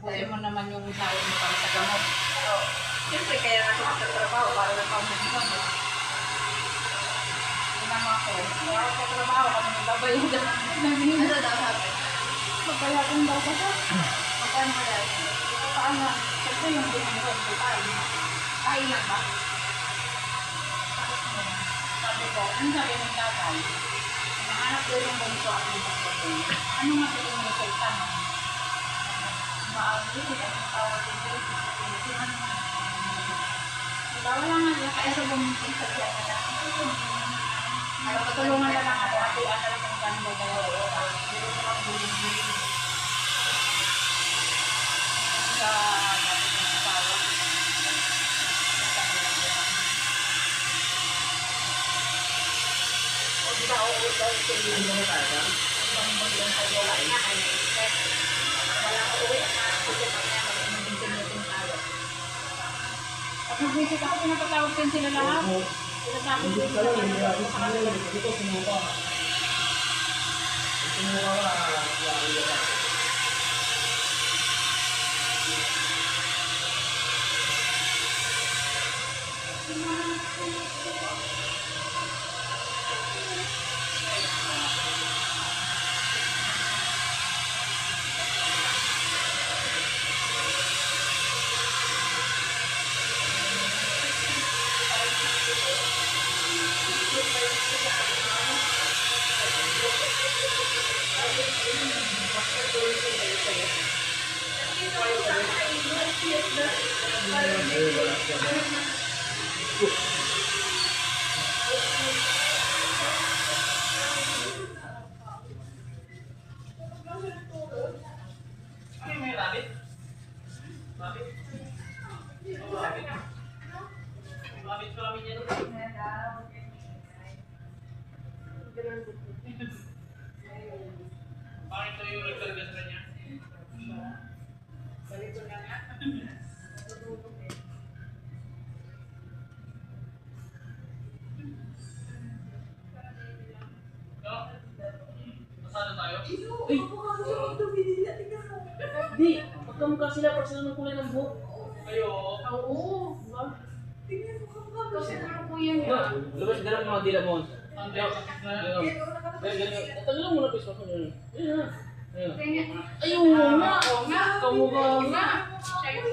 Tayo mo naman yung sahod mo para sa gamot. Siyempre, kaya nga ako sa trabaho para lang ako sa gamot. Sinama ko. Kaya ako sa trabaho kami nagbabayad. Ano daw sabi? Magbayadin daw ba siya? Magbayadin ba daw? Paano? Siyempre yung binanggod ko tayo. Ay lang ba? Sabi ko, ano sabi ng tatay? Hinahanap daw yung bunso at yung pagkakas. Ano nga sabi mo sa itanong? Maagli, ang tawag dito. Wala nga lang, kaya sa bumuntin sa biyan na lang. Ay, patulungan na lang ako, ate, ano lang ang ganda dalawa. Dito sa mga buling-buling. Sa natin ng asawa. O, di ba, oo, daw ito yung mga tayo? Ang mga tayo, wala na, ay na-expect. Wala ko uwi, kasi mamaya mag-meeting tayo. Pag mag-visit ako, pinapatawag din sila lahat. Sinasabi din sila lahat. Dito, sumuka. Sumuka ka. Bakit ito yung nagsalgas na niya? Salito na nga. Masada tayo? Uy! Di! Magkamukha sila para sila ng kulay ng buhok. Kayo? Oo. Kasi ano po yan No, labas ka lang mga dila mo. Ang sakit na. Tagal mo na piso ko yun. Ayun na. Ayun. Ayun nga! Oo nga. Kamukha nga! Siya